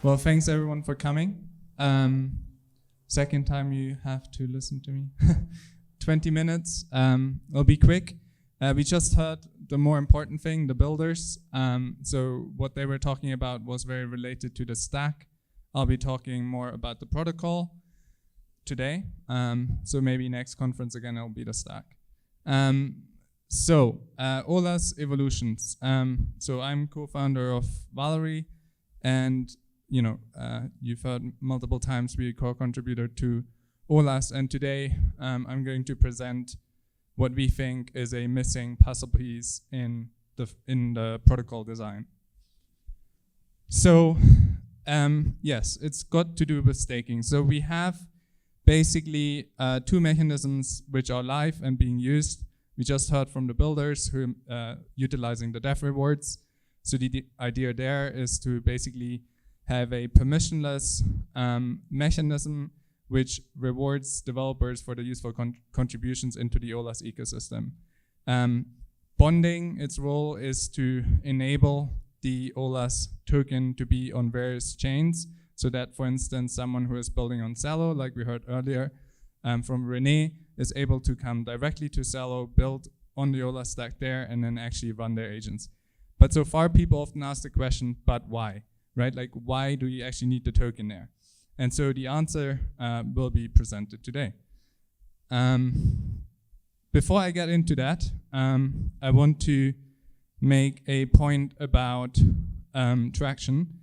Well, thanks everyone for coming. Second time you have to listen to me. 20 minutes, I'll be quick. We just heard the more important thing, the builders. So what they were talking about was very related to the stack. I'll be talking more about the protocol today. So maybe next conference again, it'll be the stack. Olas evolutions. So I'm co-founder of Valory, and you've heard multiple times we core contributor to Olas, and today I'm going to present what we think is a missing puzzle piece in the protocol design. So yes, it's got to do with staking. So we have basically two mechanisms which are live and being used. We just heard from the builders who are utilizing the dev rewards. So the idea there is to basically have a permissionless mechanism which rewards developers for the useful contributions into the Olas ecosystem. Bonding, its role is to enable the Olas token to be on various chains, so that, for instance, someone who is building on Celo, like we heard earlier from Renee, is able to come directly to Celo, build on the Olas stack there, and then actually run their agents. But so far, people often ask the question, but why? Right? Like, why do you actually need the token there? And so the answer will be presented today. Before I get into that, I want to make a point about traction.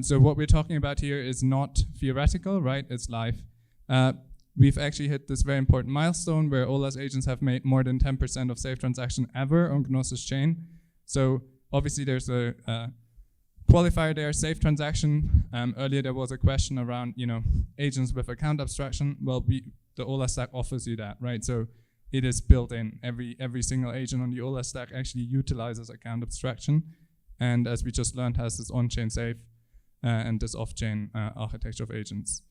So what we're talking about here is not theoretical, right? It's live. We've actually hit this very important milestone where Olas agents have made more than 10% of safe transaction ever on Gnosis chain. So obviously there's a qualifier there, safe transaction. Earlier there was a question around, agents with account abstraction. Well, the Olas stack offers you that, right? So it is built in. Every single agent on the Olas stack actually utilizes account abstraction, and as we just learned, has this on-chain safe and this off-chain architecture of agents.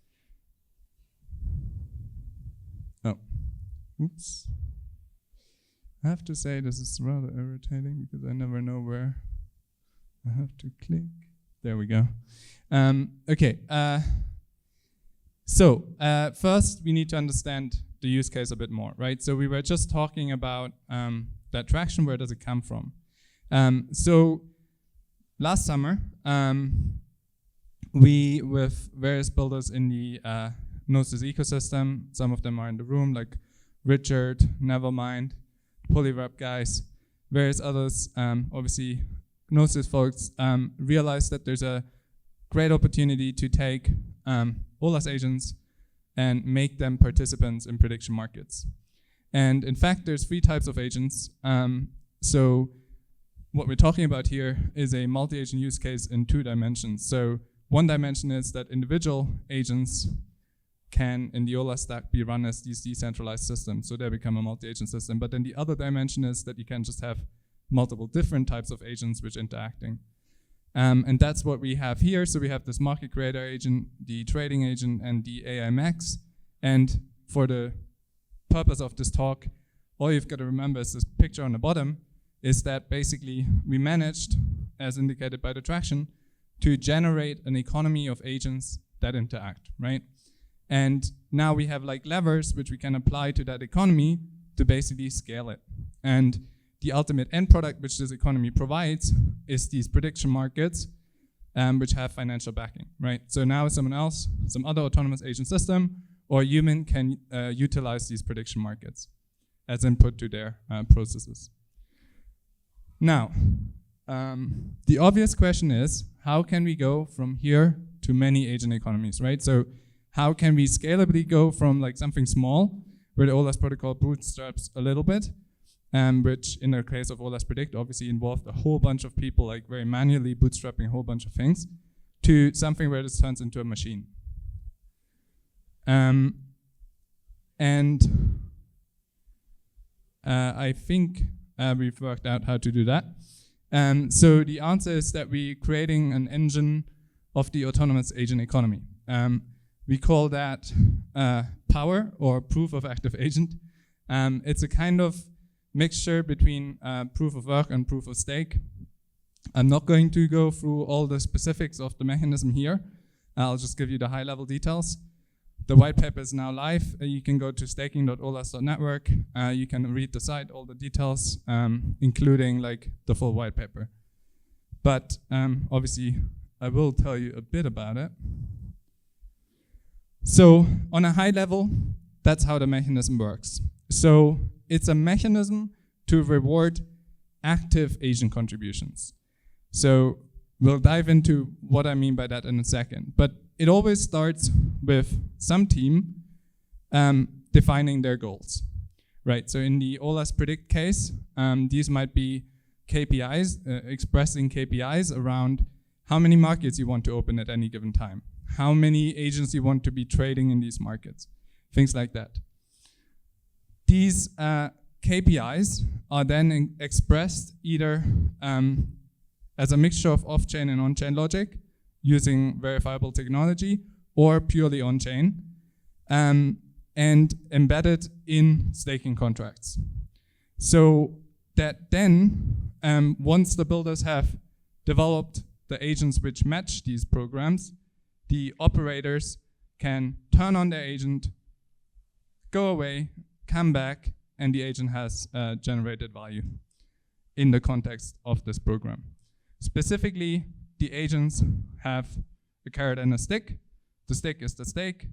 Oh, oops. I have to say this is rather irritating because I never know where I have to click. There we go. Okay. First we need to understand the use case a bit more, right? So we were just talking about that traction. Where does it come from? So last summer, we, with various builders in the Gnosis ecosystem, some of them are in the room, like Richard, Nevermined, Polywrap guys, various others, obviously Gnosis folks, realized that there's a great opportunity to take Olas agents and make them participants in prediction markets. And in fact, there's 3 types of agents. So what we're talking about here is a multi-agent use case in 2 dimensions. So one dimension is that individual agents can, in the Olas stack, be run as these decentralized systems, so they become a multi-agent system. But then the other dimension is that you can just have multiple different types of agents which interacting. And that's what we have here. So we have this market creator agent, the trading agent, and the AI max. And for the purpose of this talk, all you've got to remember is this picture on the bottom, is that basically we managed, as indicated by the traction, to generate an economy of agents that interact, right? And now we have like levers which we can apply to that economy to basically scale it. And the ultimate end product which this economy provides is these prediction markets which have financial backing, right? So now someone else, some other autonomous agent system or human can utilize these prediction markets as input to their processes. Now, the obvious question is, how can we go from here to many agent economies, right? So how can we scalably go from like something small, where the Olas protocol bootstraps a little bit, which in the case of Olas Predict obviously involved a whole bunch of people like very manually bootstrapping a whole bunch of things, to something where this turns into a machine. I think we've worked out how to do that. So the answer is that we're creating an engine of the autonomous agent economy. We call that power, or proof of active agent. It's a kind of mixture between proof of work and proof of stake. I'm not going to go through all the specifics of the mechanism here. I'll just give you the high-level details. The white paper is now live. You can go to staking.olas.network. You can read the site, all the details, including like the full white paper. But obviously, I will tell you a bit about it. So on a high level, that's how the mechanism works. So it's a mechanism to reward active agent contributions. So we'll dive into what I mean by that in a second. But it always starts with some team defining their goals, right? So in the Olas predict case, these might be KPIs, expressing KPIs around how many markets you want to open at any given time, how many agents you want to be trading in these markets, things like that. These KPIs are then expressed either as a mixture of off-chain and on-chain logic using verifiable technology, or purely on-chain, and embedded in staking contracts. So that then, once the builders have developed the agents which match these programs, the operators can turn on their agent, go away, come back, and the agent has generated value in the context of this program. Specifically, the agents have a carrot and a stick. The stick is the stake,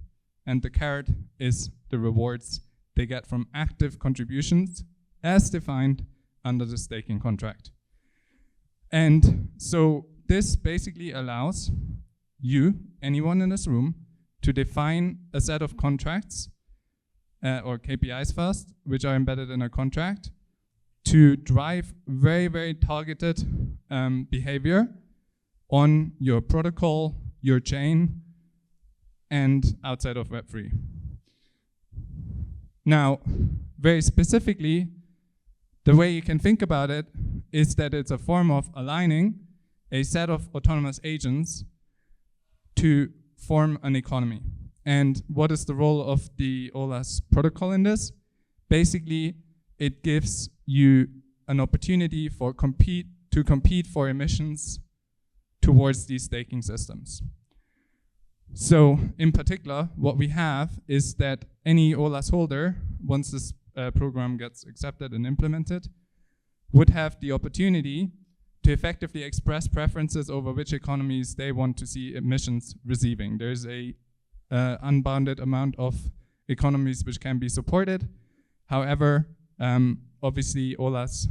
and the carrot is the rewards they get from active contributions as defined under the staking contract. And so this basically allows you, anyone in this room, to define a set of contracts or KPIs first, which are embedded in a contract, to drive very, very targeted behavior on your protocol, your chain, and outside of Web3. Now, very specifically, the way you can think about it is that it's a form of aligning a set of autonomous agents to form an economy. And what is the role of the Olas protocol in this? Basically, it gives you an opportunity to compete for emissions towards these staking systems. So in particular, what we have is that any Olas holder, once this program gets accepted and implemented, would have the opportunity to effectively express preferences over which economies they want to see emissions receiving. There's a unbounded amount of economies which can be supported. However, obviously Olas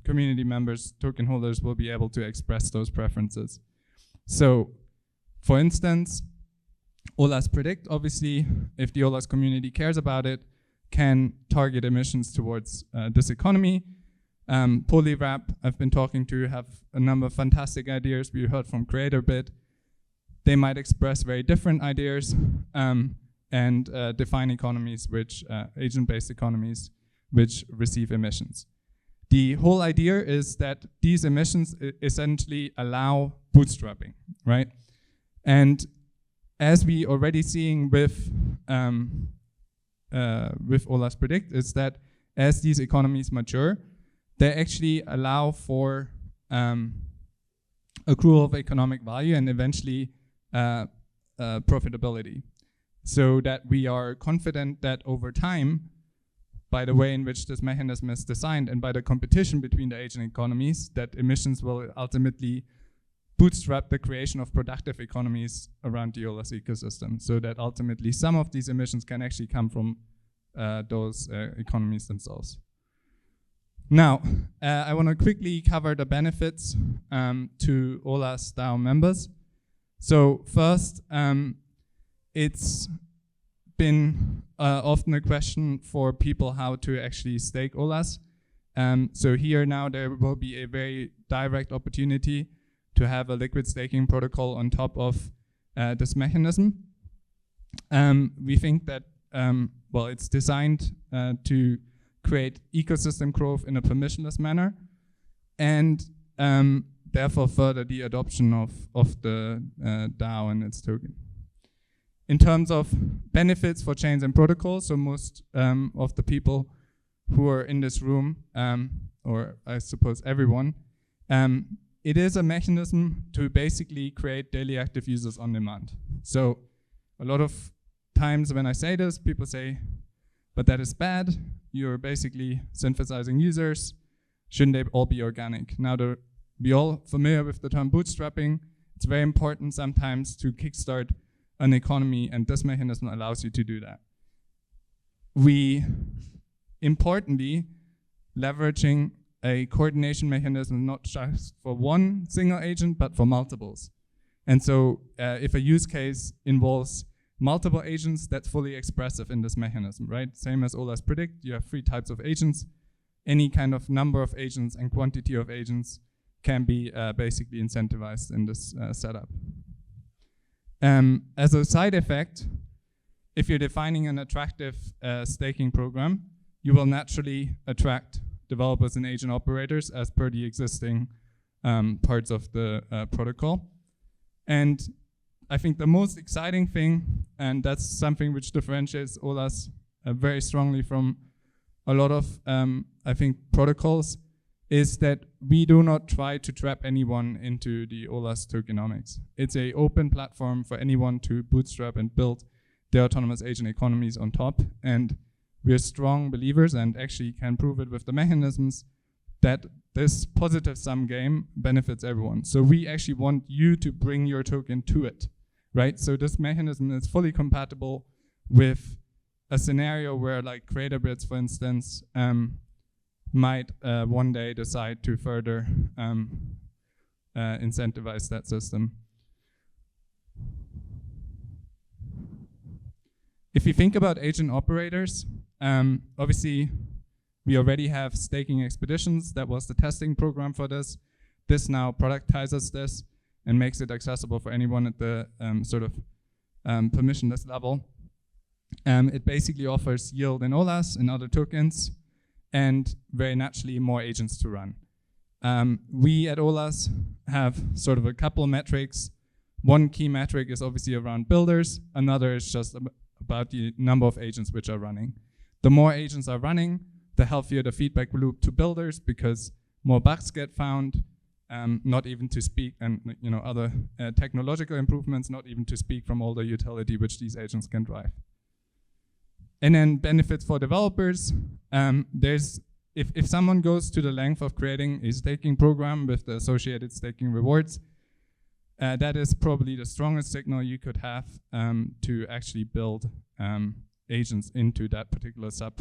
community members, token holders, will be able to express those preferences. So, for instance, Olas Predict, obviously, if the Olas community cares about it, can target emissions towards this economy. Polywrap, I've been talking to, have a number of fantastic ideas. We heard from CreatorBit. They might express very different ideas and define economies, which agent-based economies, which receive emissions. The whole idea is that these emissions essentially allow bootstrapping, right? And as we already seeing with Olas Predict, is that as these economies mature, they actually allow for accrual of economic value and eventually profitability. So that we are confident that over time, by the way in which this mechanism is designed and by the competition between the agent economies, that emissions will ultimately bootstrap the creation of productive economies around the Olas ecosystem, so that ultimately some of these emissions can actually come from those economies themselves. Now, I want to quickly cover the benefits to Olas DAO members. So first, it's been often a question for people how to actually stake Olas. So here now there will be a very direct opportunity to have a liquid staking protocol on top of this mechanism. We think that, well, it's designed to create ecosystem growth in a permissionless manner, and therefore further the adoption of the DAO and its token. In terms of benefits for chains and protocols, so most of the people who are in this room, or I suppose everyone, it is a mechanism to basically create daily active users on demand. So a lot of times when I say this, people say, but that is bad. You're basically synthesizing users. Shouldn't they all be organic? Now, we're all familiar with the term bootstrapping. It's very important sometimes to kickstart an economy, and this mechanism allows you to do that. We, importantly, leveraging a coordination mechanism not just for one single agent, but for multiples. And so if a use case involves multiple agents, that's fully expressive in this mechanism, right? Same as Olas predict, you have 3 types of agents. Any kind of number of agents and quantity of agents can be basically incentivized in this setup. As a side effect, if you're defining an attractive staking program, you will naturally attract developers and agent operators as per the existing parts of the protocol. And I think the most exciting thing, and that's something which differentiates Olas very strongly from a lot of, I think, protocols, is that we do not try to trap anyone into the Olas tokenomics. It's an open platform for anyone to bootstrap and build their autonomous agent economies on top. And we're strong believers, and actually can prove it with the mechanisms, that this positive sum game benefits everyone. So we actually want you to bring your token to it, right? So this mechanism is fully compatible with a scenario where, like, CreatorBits, for instance, might one day decide to further incentivize that system. If you think about agent operators, obviously we already have staking expeditions. That was the testing program for this. This now productizes this and makes it accessible for anyone at the permissionless level. It basically offers yield in Olas and other tokens, and very naturally more agents to run. We at Olas have sort of a couple metrics. One key metric is obviously around builders. Another is just about the number of agents which are running. The more agents are running, the healthier the feedback loop to builders, because more bugs get found, not even to speak, and other technological improvements, not even to speak from all the utility which these agents can drive. And then benefits for developers. If someone goes to the length of creating a staking program with the associated staking rewards, that is probably the strongest signal you could have to actually build agents into that particular sub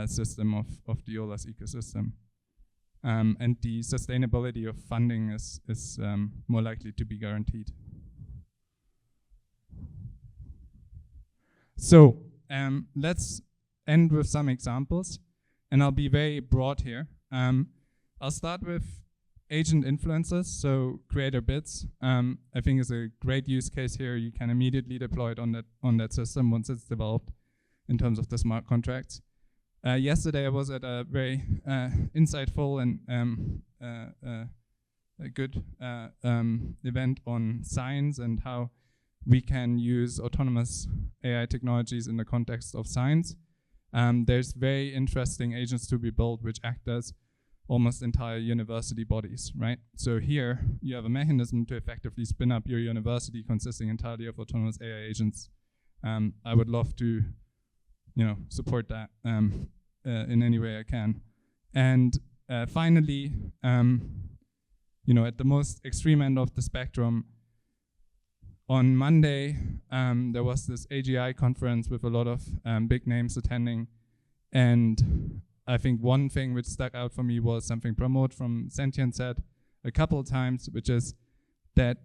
system of the Olas ecosystem. And the sustainability of funding is more likely to be guaranteed. So let's end with some examples, and I'll be very broad here. I'll start with agent influencers, so CreatorBits. I think is a great use case here. You can immediately deploy it on that system once it's developed in terms of the smart contracts. Yesterday I was at a very insightful and a good event on science and how we can use autonomous AI technologies in the context of science. There's very interesting agents to be built which act as almost entire university bodies, right? So here you have a mechanism to effectively spin up your university consisting entirely of autonomous AI agents. I would love to, support that in any way I can. And finally, at the most extreme end of the spectrum, on Monday, there was this AGI conference with a lot of big names attending, and I think one thing which stuck out for me was something Pramod from Sentient said a couple of times, which is that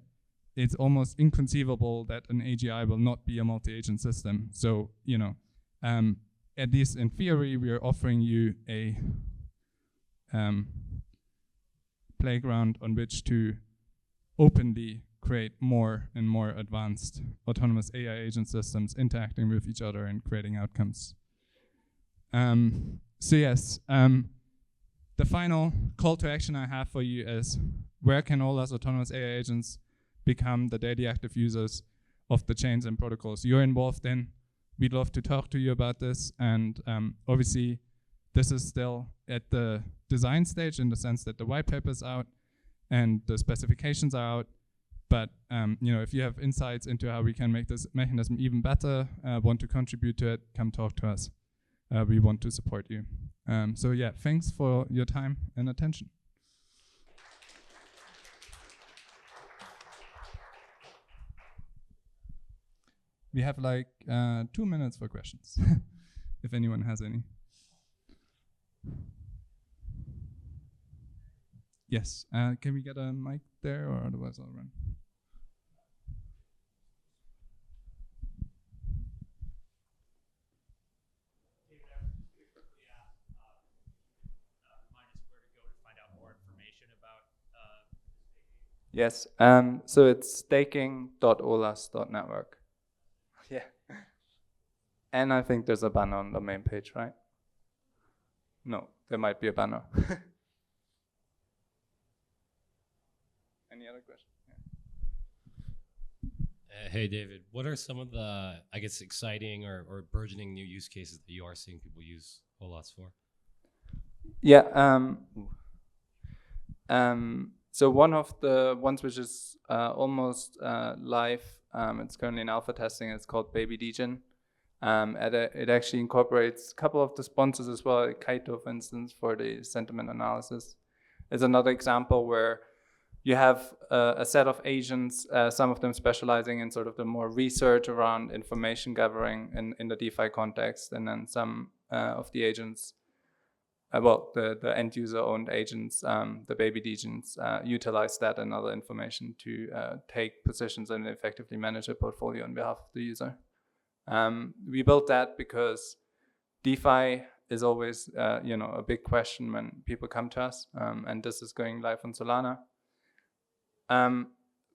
it's almost inconceivable that an AGI will not be a multi-agent system. So, at least in theory, we are offering you a playground on which to openly create more and more advanced autonomous AI agent systems interacting with each other and creating outcomes. So yes, the final call to action I have for you is, where can Olas autonomous AI agents become the daily active users of the chains and protocols you're involved in? We'd love to talk to you about this, and obviously this is still at the design stage in the sense that the white paper is out, and the specifications are out. But if you have insights into how we can make this mechanism even better, want to contribute to it, come talk to us. We want to support you. So yeah, thanks for your time and attention. We have like 2 minutes for questions, if anyone has any. Yes, can we get a mic there, or otherwise I'll run? David, I was just going to quickly ask, remind us where to go to find out more information about staking. Yes, so it's staking.olas.network. Yeah. And I think there's a banner on the main page, right? No, there might be a banner. Any other questions? Yeah. Hey, David, what are some of the, I guess, exciting or burgeoning new use cases that you are seeing people use Olas for? Yeah. So one of the ones which is almost live, it's currently in alpha testing, it's called Baby Degen. It actually incorporates a couple of the sponsors as well, Kaito, for instance, for the sentiment analysis. It's another example where you have a set of agents, some of them specializing in sort of the more research around information gathering in the DeFi context, and then some of the agents, the end user owned agents, the Baby Degens, utilize that and other information to take positions and effectively manage a portfolio on behalf of the user. We built that because DeFi is always a big question when people come to us, and this is going live on Solana.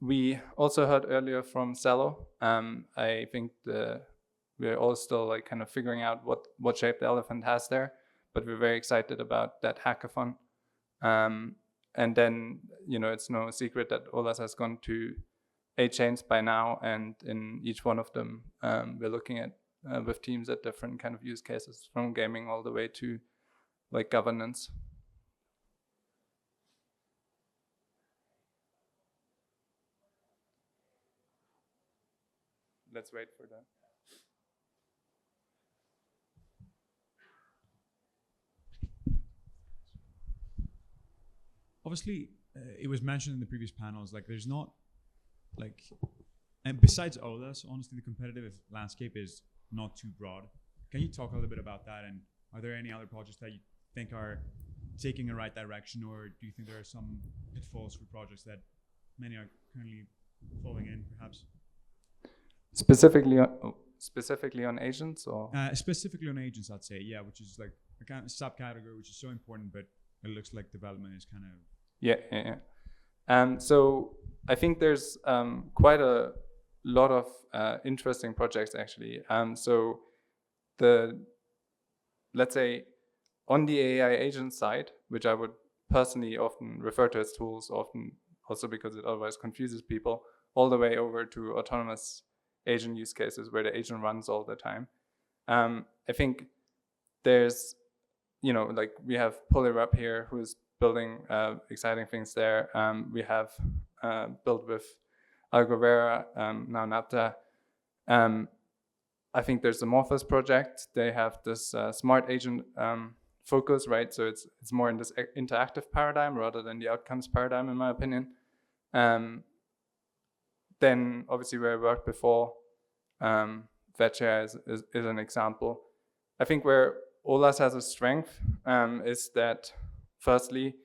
We also heard earlier from Cello. I think we're all still like kind of figuring out what shape the elephant has there, but we're very excited about that hackathon. And then, it's no secret that Olas has gone to 8 chains by now, and in each one of them, we're looking at with teams at different kind of use cases, from gaming all the way to like governance. Let's wait for that. Obviously, it was mentioned in the previous panels, like there's not like, and besides Olas, honestly, the competitive landscape is not too broad. Can you talk a little bit about that? And are there any other projects that you think are taking the right direction, or do you think there are some pitfalls for projects that many are currently falling in, perhaps? Specifically on agents, or specifically on agents, I'd say, yeah, which is like a kind of subcategory which is so important, but it looks like development is kind of yeah. So I think there's quite a lot of interesting projects actually. So let's say on the AI agent side, which I would personally often refer to as tools, often also because it otherwise confuses people, all the way over to autonomous agent use cases where the agent runs all the time. I think there's, like we have Polywrap here who's building exciting things there. We have built with Algovera, now Napta. I think there's the Morphos project. They have this smart agent focus, right? So it's more in this interactive paradigm rather than the outcomes paradigm, in my opinion. Then obviously where I worked before, Vetcha is an example. I think where Olas has a strength is that firstly,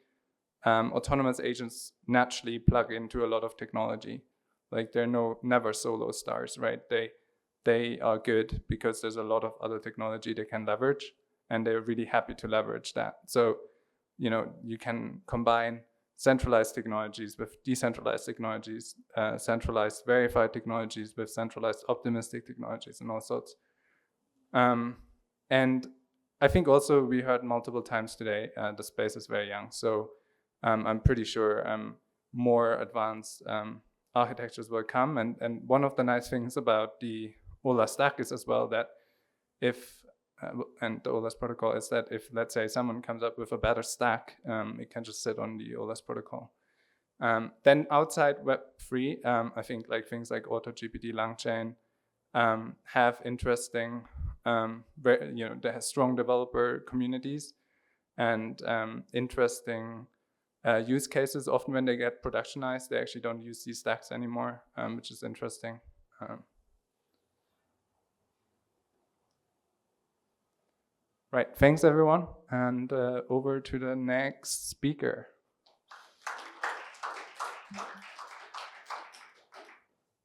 autonomous agents naturally plug into a lot of technology. Like they're never solo stars, right? They are good because there's a lot of other technology they can leverage, and they're really happy to leverage that. So, you can combine centralized technologies with decentralized technologies, centralized verified technologies with centralized optimistic technologies, and all sorts. And I think also we heard multiple times today, the space is very young. So I'm pretty sure more advanced architectures will come. And one of the nice things about the Olas stack is as well that and the Olas protocol is that if, let's say, someone comes up with a better stack, it can just sit on the Olas protocol. Then outside Web3, I think like things like AutoGPT, LangChain have interesting, they have strong developer communities and interesting use cases. Often when they get productionized, they actually don't use these stacks anymore, which is interesting. Right, thanks everyone, and over to the next speaker.